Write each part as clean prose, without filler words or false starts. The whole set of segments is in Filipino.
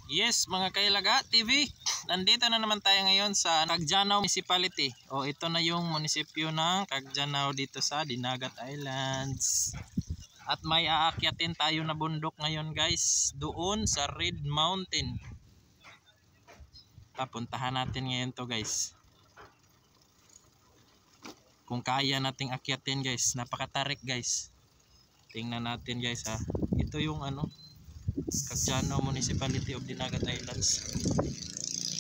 Yes mga Kailaga TV, nandito na naman tayo ngayon sa Cagdianao Municipality. Ito na yung munisipyo ng Cagdianao dito sa Dinagat Islands. At may aakyatin tayo na bundok ngayon guys, doon sa Red Mountain. Papuntahan natin ngayon to guys. Kung kaya nating akyatin guys, napakatarik guys. Tingnan natin guys ha. Ito yung Cagdianao Municipality of Dinagat Islands.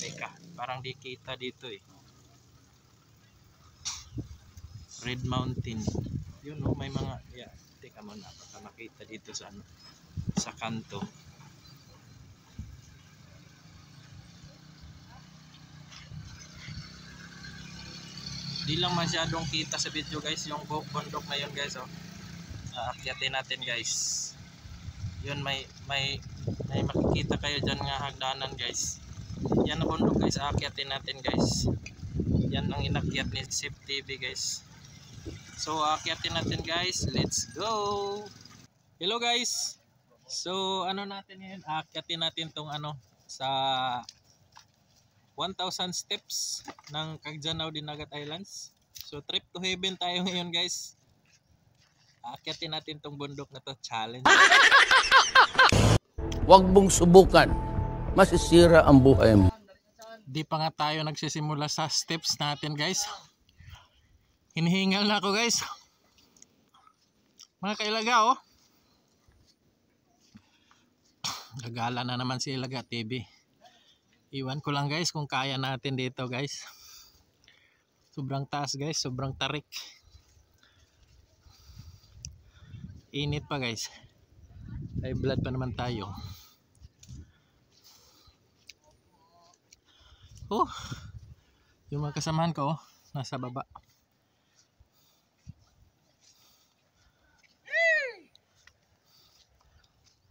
Teka, parang di kita dito eh. Red Mountain. Yun may mga teka muna, baka makita dito sa sa kanto. Di lang masyadong kita sa video guys yung bundok na yun guys aakyatin natin guys. Yun may makikita kayo dyan nga hagdanan guys. Yan ang bundok guys, aakyatin natin guys. Yan ang inakyat ni Sip TV guys. So aakyatin natin guys, let's go. Hello guys. So natin ngayon, aakyatin natin tong sa 1,000 steps ng Cagdianao Dinagat Islands. So trip to heaven tayo ngayon guys. Aakyatin natin tong bundok na to, challenge. Huwag mong subukan, masisira ang buhay mo. Di pa nga tayo nagsisimula sa steps natin guys. Hinihingal na ako guys. Mga Kailaga Gagala na naman si Ilaga TV. Iwan ko lang guys kung kaya natin dito guys. Sobrang taas guys, sobrang tarik. Init pa guys. High blood pa naman tayo. Yung mga kasamahan ko nasa baba.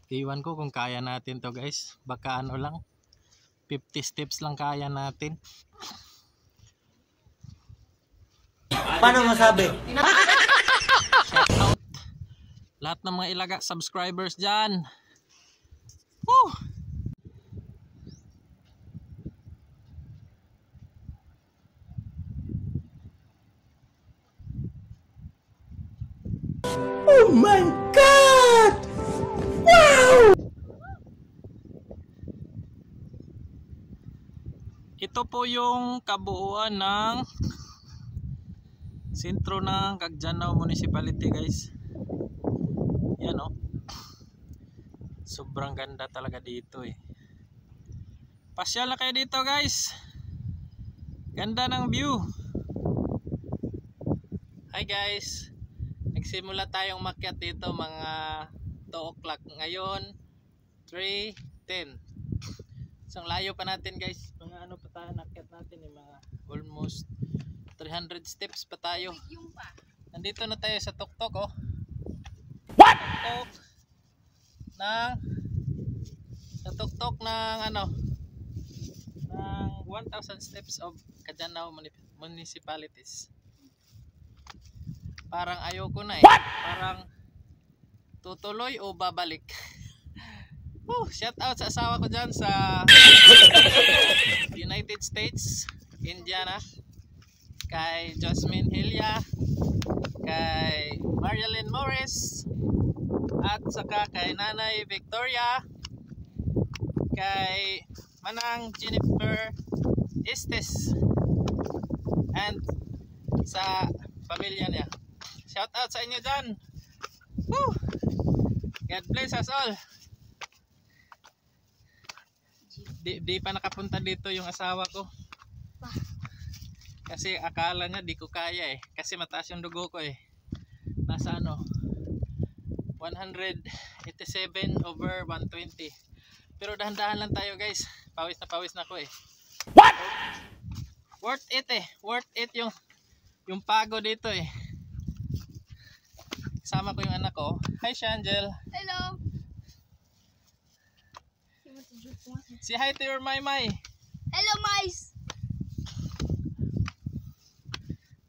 Iwan ko kung kaya natin to guys. Baka lang 50 steps lang kaya natin. Paano masabi? Shout out lahat ng mga Ilaga subscribers dyan. Woo! Oh my God! Wow! Ito po yung kabuuan ng sentro ng Cagdianao Municipality guys. Yan sobrang ganda talaga dito eh. Pasyal na kayo dito guys. Ganda ng view. Hi guys. Nagsimula tayong makyat dito mga 2 o'clock. Ngayon 3:10. So layo pa natin guys. Mga pa tayo nakyat natin mga almost 300 steps pa tayo. Nandito na tayo sa tuktok What? Tuktok ng ng 1,000 steps of Cagdianao municipalities. Parang ayoko na eh. What? Parang tutuloy o babalik. Shout out sa asawa ko dyan sa United States, Indiana. Kay Jasmine Hilya, kay Marilyn Morris, at saka kay Nanay Victoria, kay Manang Jennifer Estes, and sa pamilya niya. Shout out sa inyo dyan. Woo! God bless us all. Di pa nakapunta dito yung asawa ko. Kasi akala niya di ko kaya eh. Kasi mataas yung dugo ko eh. Nasa 187/120. Pero dahan-dahan lang tayo guys. Pawis na ako eh. What? Worth it eh. Worth it yung pago dito eh. Kasama ko yung anak ko. Hi Shangel. Hello. Say hi to your Maymay. Hello, Mais.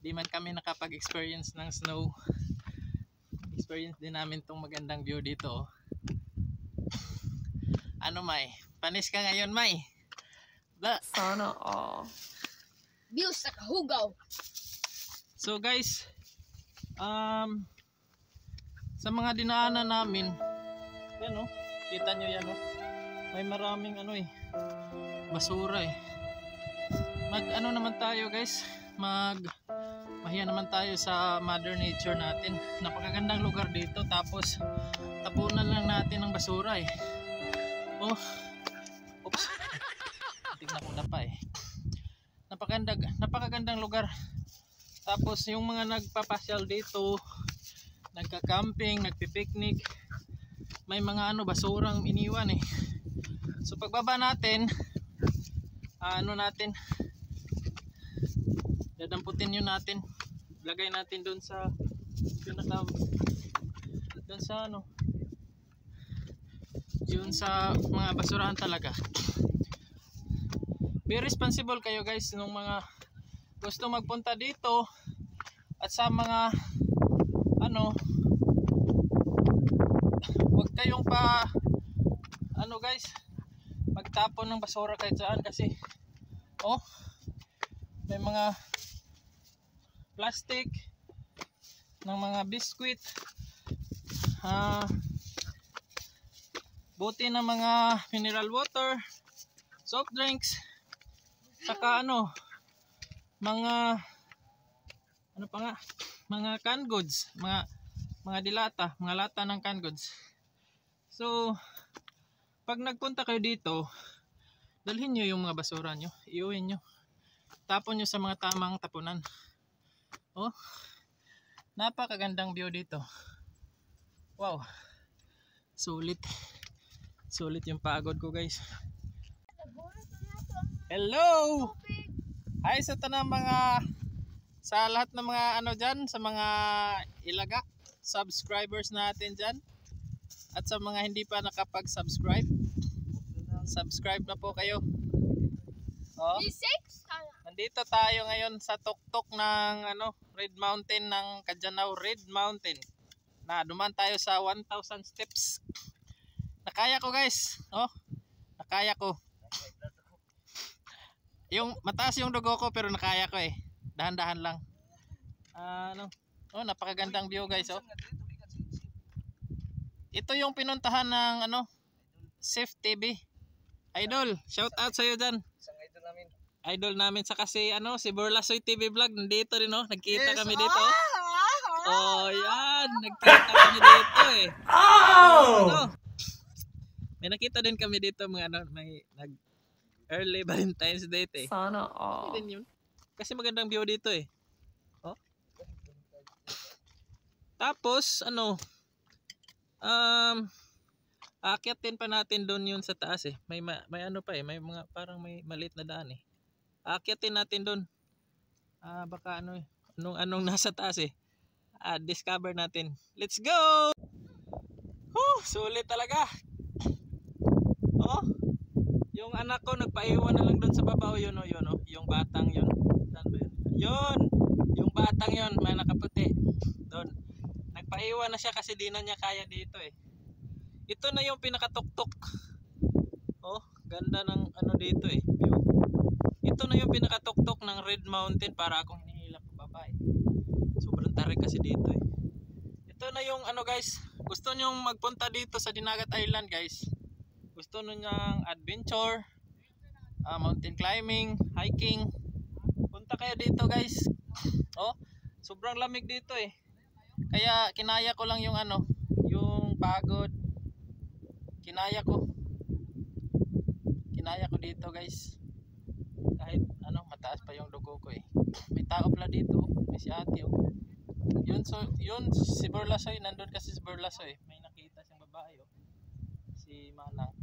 Di man kami nakapag-experience ng snow. Experience din namin tong magandang view dito. May Panis ka ngayon, May. Sana all. Views sa kahugaw. So guys, sa mga dinaanan namin, yan oh, kita nyo yan oh, may maraming basura eh. Mag naman tayo guys, mahiya naman tayo sa mother nature natin. Napakagandang lugar dito, tapos tapunan lang natin ang basura eh. Oh, oops, tignan ko na pa eh. Napakagandang lugar. Tapos yung mga nagpapasyal dito, nagka-camping, nagpi-picnic, may mga basurang iniwan eh. So pagbaba natin, dadamputin yun natin. Lagay natin doon sa yun sa mga basurahan talaga. Be responsible kayo guys nung mga gusto magpunta dito, at sa mga huwag kayong guys, magtapon ng basura kahit saan, kasi may mga plastic ng mga biskwit, buti ng mga mineral water, soft drinks, saka mga canned goods, mga dilata, mga lata ng canned goods. So pag nagpunta kayo dito, dalhin nyo yung mga basura nyo, iuwin nyo, tapon nyo sa mga tamang tapunan. Napakagandang view dito. Wow, sulit yung pagod ko guys. Hello! Hi sa tanang sa lahat ng mga dyan, sa mga ilaga subscribers natin dyan, at sa mga hindi pa nakapag-subscribe, subscribe na po kayo. Nandito tayo ngayon sa tuktok ng Red Mountain ng Kajanao, Red Mountain, na duman tayo sa 1,000 steps. Nakaya ko guys, nakaya ko. Yung mataas yung dugo ko pero nakaya ko eh. Dahan-dahan lang. Napakagandang view guys Ito yung pinuntahan ng Safe TV. Idol, shout out sa iyo diyan. Isang idol namin sa kasi si Burlasoy TV Vlog nandito rin nagkita kami dito. Yan, nagkita kami dito eh. May nakita din kami dito mga may early Valentine's Day eh. Sana all. Yun. Kasi magandang view dito eh. Tapos aakyatin pa natin doon yun sa taas eh. May pa eh, may mga parang may maliit na daan eh. Aakyatin natin doon. Baka anong nasa taas eh. Discover natin. Let's go! Sulit talaga. Yung anak ko nagpaiwan na lang doon sa baba yun yung batang yun. Saan ba yun? Yun! Yung batang yun, may nakaputi. Doon. Nagpaiwan na siya kasi di na niya kaya dito eh. Ito na yung pinakatuktok. Ganda ng dito eh. View. Ito na yung pinakatuktok ng Red Mountain, para akong hinihilak baba eh. Sobrang tarik kasi dito eh. Ito na yung guys, gusto nyo magpunta dito sa Dinagat Island guys. Gusto nyo ng adventure, mountain climbing, hiking, punta kayo dito guys. Sobrang lamig dito eh. Kaya kinaya ko lang yung yung pagod. Kinaya ko dito guys. Kahit mataas pa yung dugo ko eh. May tao pala dito, may si ate Yun si Burlasoy, nandun kasi si Burlasoy. May nakita siyang babae si Manang.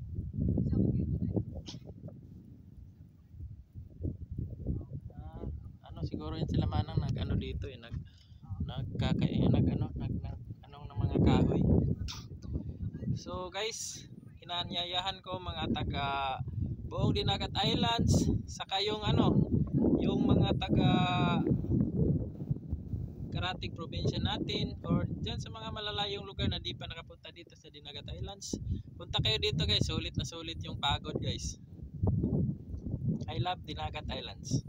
Siguro yun sila Manang dito eh, ng mga kahoy. So guys, inaanyayahan ko mga taga buong Dinagat Islands, saka yung mga taga Karatig probinsya natin, or dyan sa mga malalayong lugar na di pa nakapunta dito sa Dinagat Islands, Punta kayo dito guys, sulit na sulit yung pagod guys. I love Dinagat Islands.